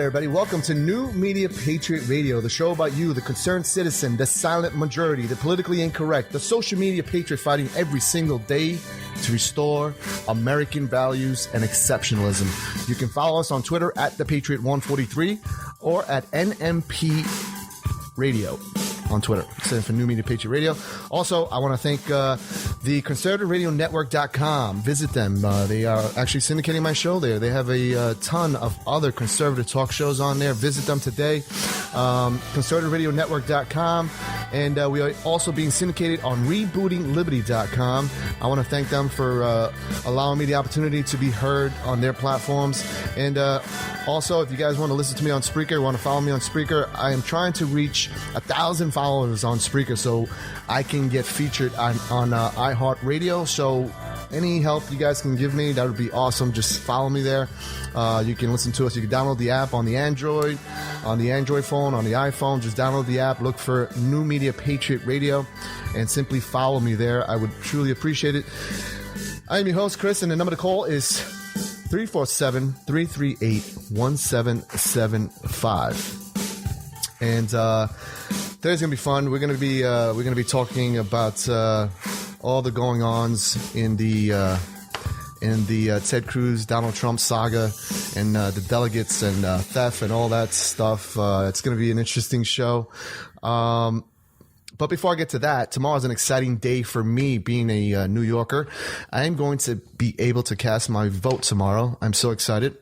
everybody. Welcome to New Media Patriot Radio, the show about you, the concerned citizen, the silent majority, the politically incorrect, the social media patriot fighting every single day to restore American values and exceptionalism. You can follow us on Twitter at ThePatriot143 or at NMP Radio on Twitter. Standing for New Media Patriot Radio. Also, I want to thank the ConservativeRadioNetwork.com. Visit them. They are actually syndicating my show there. They have a ton of other conservative talk shows on there. Visit them today. ConservativeRadioNetwork.com. And we are also being syndicated on RebootingLiberty.com. I want to thank them for allowing me the opportunity to be heard on their platforms. And also, if you guys want to listen to me on Spreaker, want to follow me on Spreaker, I am trying to reach 1,000 followers on Spreaker so I can get featured on iHeartRadio. So any help you guys can give me, that would be awesome. Just follow me there. You can listen to us. You can download the app on the Android phone, on the iPhone. Just download the app, look for New Media Patriot Radio, and simply follow me there. I would truly appreciate it. I am your host, Chris, and the number to call is 347-338-1775. And today's gonna be fun. We're gonna be talking about all the going-ons in the Ted Cruz, Donald Trump saga, and the delegates and theft and all that stuff. It's gonna be an interesting show. But before I get to that, tomorrow's an exciting day for me being a New Yorker. I am going to be able to cast my vote tomorrow. I'm so excited.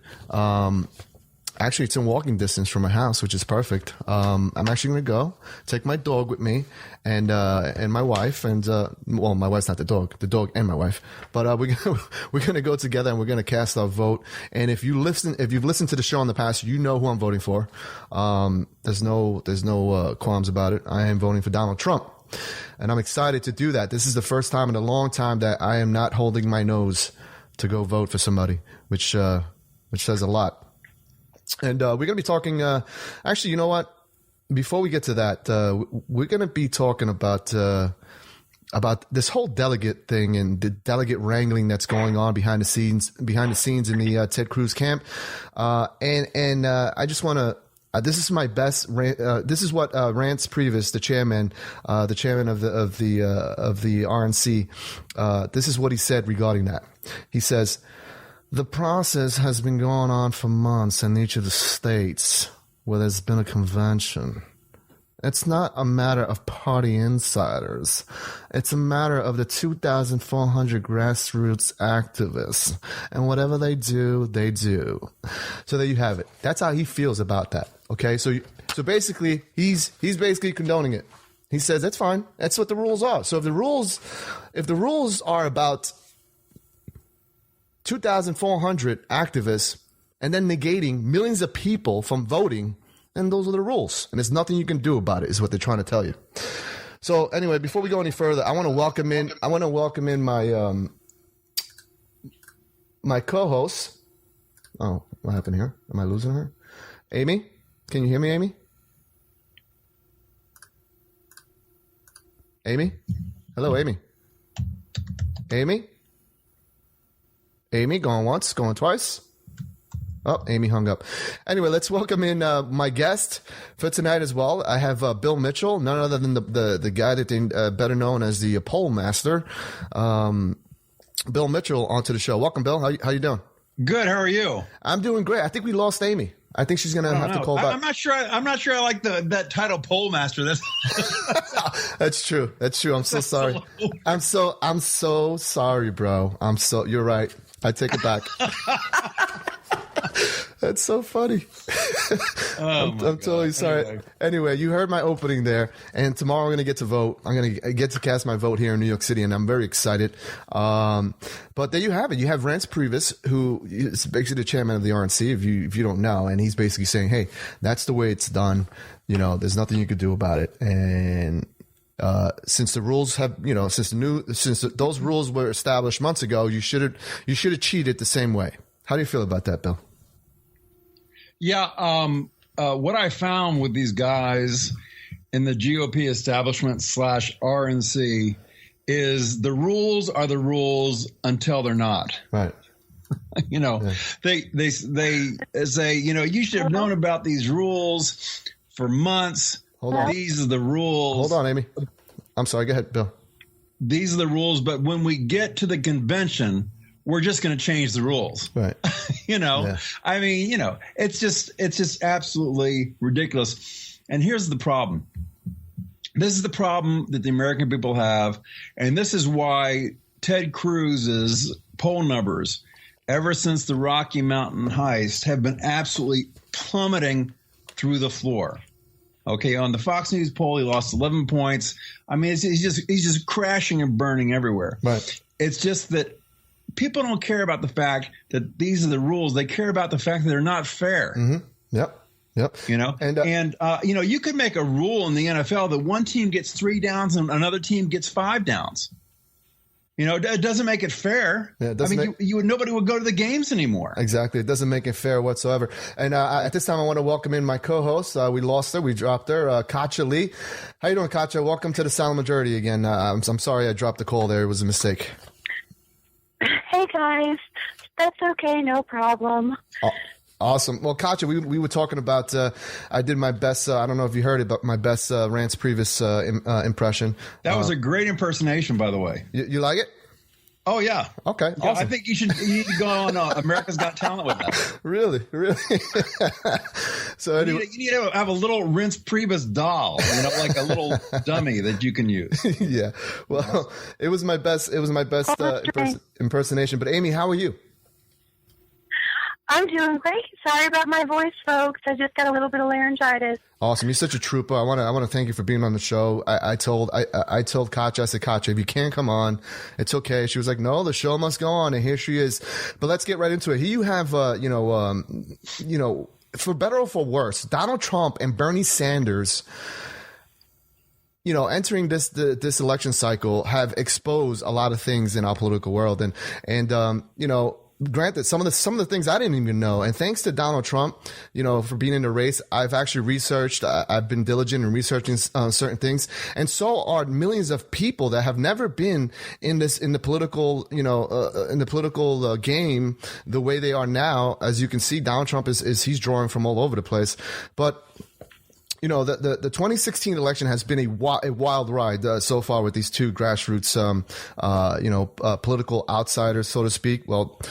Actually, it's in walking distance from my house, which is perfect. I'm actually going to go take my dog with me and my wife. And well, my wife's not the dog and my wife. But we're going to go together and we're going to cast our vote. And if you've listened to the show in the past, you know who I'm voting for. There's no qualms about it. I am voting for Donald Trump, and I'm excited to do that. This is the first time in a long time that I am not holding my nose to go vote for somebody, which says a lot. And we're going to be talking actually, you know what? Before we get to that, we're going to be talking about this whole delegate thing and the delegate wrangling that's going on behind the scenes in the Ted Cruz camp. And I just want to this is my best this is what Rance Previs, the chairman of the RNC, this is what he said regarding that. He says, "The process has been going on for months in each of the states where there's been a convention. It's not a matter of party insiders. It's a matter of the 2,400 grassroots activists. And whatever they do, they do." So there you have it. That's how he feels about that. Okay, so basically, he's basically condoning it. He says that's fine. That's what the rules are. So if the rules are about 2,400 activists and then negating millions of people from voting, and those are the rules. And there's nothing you can do about it, is what they're trying to tell you. So anyway, before we go any further, I want to welcome in my my co-host. Oh, what happened here? Am I losing her? Amy? Can you hear me, Amy? Amy? Hello, Amy. Amy? Amy, going once, going twice. Oh, Amy hung up. Anyway, let's welcome in my guest for tonight as well. I have Bill Mitchell, none other than the guy that they better known as the poll master. Bill Mitchell onto the show. Welcome, Bill. How you doing? Good. How are you? I'm doing great. I think we lost Amy. I think she's gonna have to call back. I'm not sure. I like that title, poll master. That's true. I'm so sorry. I'm so sorry, bro. You're right. I take it back. That's so funny. I'm totally sorry. Anyway, you heard my opening there, and tomorrow I'm going to get to vote. I'm going to get to cast my vote here in New York City, and I'm very excited. But there you have it. You have Rance Previs, who is basically the chairman of the RNC, if you don't know, and he's basically saying, hey, that's the way it's done. You know, there's nothing you could do about it. And since the rules have, since those rules were established months ago, you should have cheated the same way. How do you feel about that, Bill? Yeah. What I found with these guys in the GOP establishment / RNC is the rules are the rules until they're not. Right. They say, you should have known about these rules for months. Hold on. These are the rules. Hold on, Amy. I'm sorry. Go ahead, Bill. These are the rules, but when we get to the convention, we're just going to change the rules. Right. Yeah. I mean, it's just absolutely ridiculous. And here's the problem. This is the problem that the American people have. And this is why Ted Cruz's poll numbers ever since the Rocky Mountain heist have been absolutely plummeting through the floor. Okay, on the Fox News poll, he lost 11 points. I mean, he's just crashing and burning everywhere. Right. It's just that people don't care about the fact that these are the rules. They care about the fact that they're not fair. Mm-hmm. Yep. And you could make a rule in the NFL that one team gets 3 downs and another team gets 5 downs. It doesn't make it fair. Yeah, nobody would go to the games anymore. Exactly. It doesn't make it fair whatsoever. And at this time, I want to welcome in my co-host. We lost her. We dropped her. Katja Lee. How you doing, Katja? Welcome to the Silent Majority again. I'm sorry I dropped the call there. It was a mistake. Hey, guys. That's okay. No problem. Awesome. Well, Katja, we were talking about, I did my best, I don't know if you heard it, but my best Rance Previous impression. That was a great impersonation, by the way. You like it? Oh, yeah. Okay. Yeah, awesome. I think you need to go on America's Got Talent with that. Really? So anyway. You need to have a little Rance Priebus doll, like a little dummy that you can use. Yeah. Well, it was my best impersonation. But Amy, how are you? I'm doing great. Sorry about my voice, folks. I just got a little bit of laryngitis. Awesome. You're such a trooper. I want to thank you for being on the show. I told Katja, I said, Katja, if you can't come on, it's okay. She was like, no, the show must go on. And here she is. But let's get right into it. Here you have, for better or for worse, Donald Trump and Bernie Sanders, entering this election cycle have exposed a lot of things in our political world. And granted, some of the things I didn't even know, and thanks to Donald Trump, for being in the race, I've actually researched. I've been diligent in researching certain things, and so are millions of people that have never been in the political, game the way they are now. As you can see, Donald Trump he's drawing from all over the place, but. The 2016 election has been a wild ride so far with these two grassroots, political outsiders, so to speak. Well,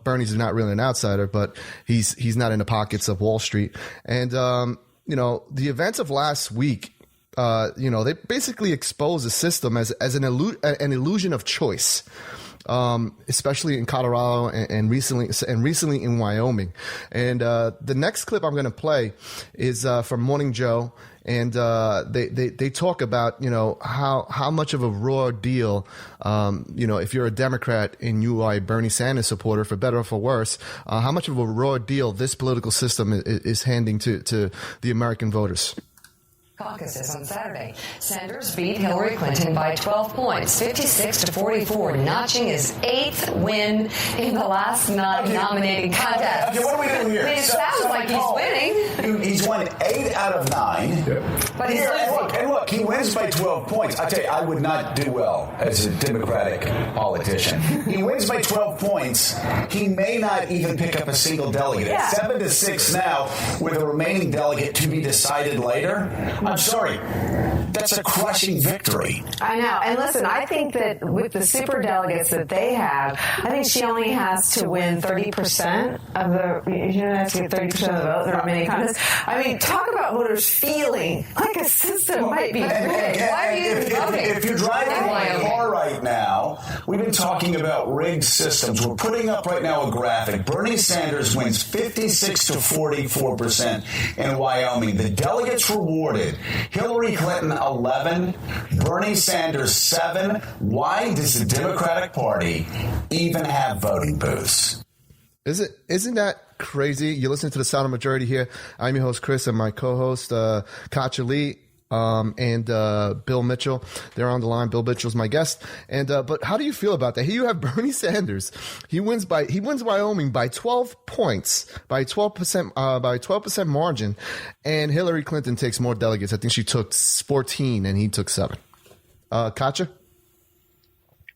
Bernie's not really an outsider, but he's not in the pockets of Wall Street. And, the events of last week, they basically expose the system as an illusion of choice. Especially in Colorado and recently in Wyoming. And the next clip I'm going to play is from Morning Joe, and they talk about how much of a raw deal if you're a Democrat and you are a Bernie Sanders supporter, for better or for worse, how much of a raw deal this political system is handing to the American voters. Caucuses on Saturday. Sanders beat Hillary Clinton by 12 points, 56-44, notching his 8th win in the last 9 nominating contests. Okay, what are we doing here? I mean, it sounds like he's winning. He's won 8 out of 9. Yep. But he's and look, he wins by 12 points. I tell you, I would not do well as a Democratic politician. He wins by 12 points. He may not even pick up a single delegate. Yeah. It's 7-6 now, with a remaining delegate to be decided later. I'm sorry. That's a crushing victory. I know. And listen, I think that with the super delegates that they have, I think she only has to win 30% of the, she has to get 30% of the vote in the remaining contests. I mean, talk about voters feeling like a system might be rigged. Why are you voting? If you're driving a car right now, we've been talking about rigged systems. We're putting up right now a graphic. Bernie Sanders wins 56-44% in Wyoming. The delegates rewarded. Hillary Clinton 11, Bernie Sanders 7. Why does the Democratic Party even have voting booths? Isn't that crazy? You're listening to the Silent Majority here. I'm your host, Chris, and my co-host, Katja Lee. And Bill Mitchell, they're on the line. Bill Mitchell's my guest. And but how do you feel about that? Here you have Bernie Sanders. He wins Wyoming by 12 points, by 12% margin, and Hillary Clinton takes more delegates. I think she took 14 and he took 7. Katja?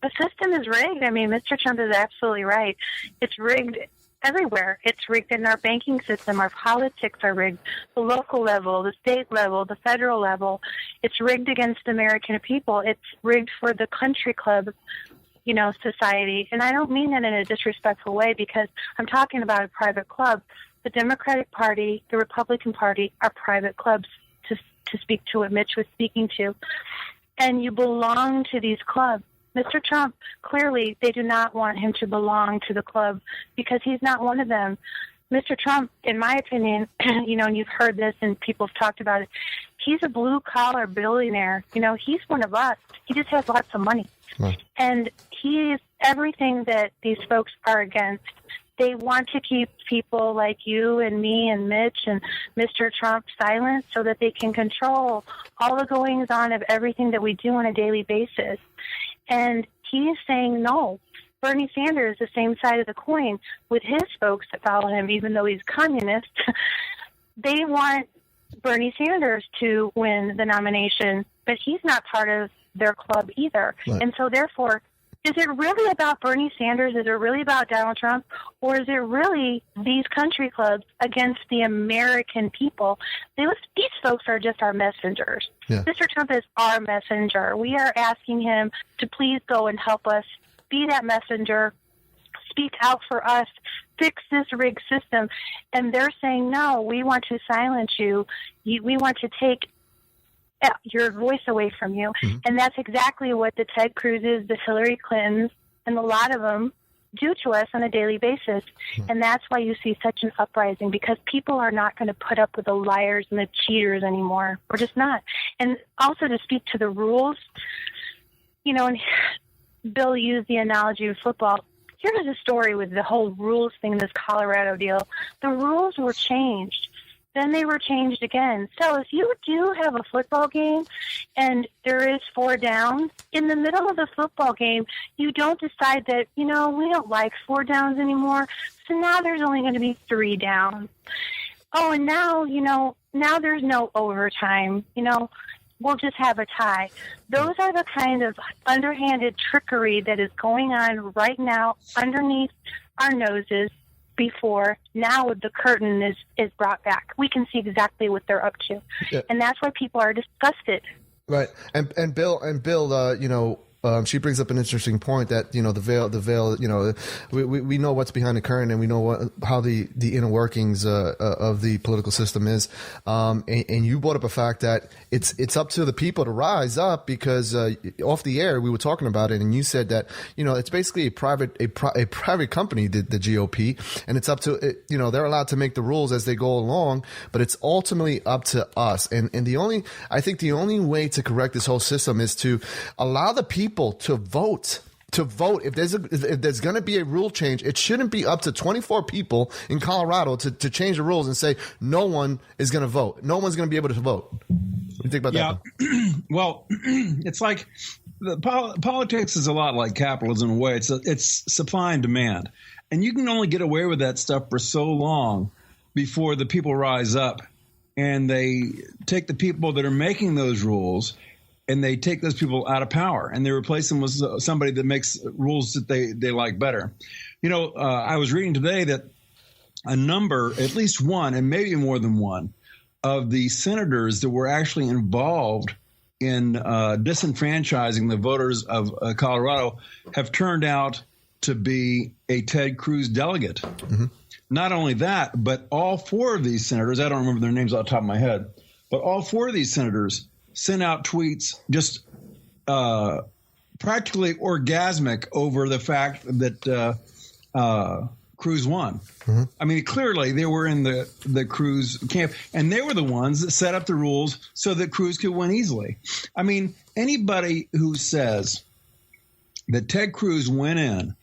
The system is rigged. I mean, Mr. Trump is absolutely right. It's rigged everywhere. It's rigged in our banking system. Our politics are rigged. The local level, the state level, the federal level. It's rigged against the American people. It's rigged for the country club, society. And I don't mean that in a disrespectful way, because I'm talking about a private club. The Democratic Party, the Republican Party are private clubs, to speak to what Mitch was speaking to. And you belong to these clubs. Mr. Trump, clearly, they do not want him to belong to the club because he's not one of them. Mr. Trump, in my opinion, and you've heard this and people have talked about it, he's a blue-collar billionaire. He's one of us. He just has lots of money. Right. And he is everything that these folks are against. They want to keep people like you and me and Mitch and Mr. Trump silent so that they can control all the goings-on of everything that we do on a daily basis. And he is saying no. Bernie Sanders, the same side of the coin, with his folks that follow him, even though he's communist, they want Bernie Sanders to win the nomination, but he's not part of their club either. Right. And so therefore, is it really about Bernie Sanders? Is it really about Donald Trump? Or is it really these country clubs against the American people? These folks are just our messengers. Yeah. Mr. Trump is our messenger. We are asking him to please go and help us be that messenger, speak out for us, fix this rigged system. And they're saying, no, we want to silence you. We want to take your voice away from you. Mm-hmm. And that's exactly what the Ted Cruzes, the Hillary Clintons, and a lot of them do to us on a daily basis. Mm-hmm. And that's why you see such an uprising, because people are not going to put up with the liars and the cheaters anymore. We're just not. And also to speak to the rules, and Bill used the analogy of football. Here's the story with the whole rules thing, this Colorado deal. The rules were changed. Then they were changed again. So if you do have a football game and there is 4 downs, in the middle of the football game, you don't decide that, we don't like 4 downs anymore, so now there's only going to be 3 downs. Oh, and now, now there's no overtime, we'll just have a tie. Those are the kind of underhanded trickery that is going on right now underneath our noses. Before now the curtain is brought back, we can see exactly what they're up to. Yeah. And that's why people are disgusted. Right. And Bill, she brings up an interesting point that, the veil, we know what's behind the curtain, and we know how the inner workings of the political system is. And you brought up a fact that it's up to the people to rise up, because off the air we were talking about it, and you said that, it's basically a private company, the GOP, and it's up to, they're allowed to make the rules as they go along, but it's ultimately up to us. And I think the only way to correct this whole system is to allow the people to vote. If there's going to be a rule change, it shouldn't be up to 24 people in Colorado to change the rules and say no one is going to vote. No one's going to be able to vote. What do you think about that? Well, it's like politics is a lot like capitalism in a way. It's supply and demand, and you can only get away with that stuff for so long before the people rise up and they take the people that are making those rules and they take those people out of power and they replace them with somebody that makes rules that they like better. I was reading today that a number, at least one, and maybe more than one, of the senators that were actually involved in disenfranchising the voters of Colorado have turned out to be a Ted Cruz delegate. Mm-hmm. Not only that, but all 4 of these senators, I don't remember their names off the top of my head, but all 4 of these senators sent out tweets just practically orgasmic over the fact that Cruz won. Mm-hmm. I mean, clearly they were in the Cruz camp, and they were the ones that set up the rules so that Cruz could win easily. I mean, anybody who says that Ted Cruz went in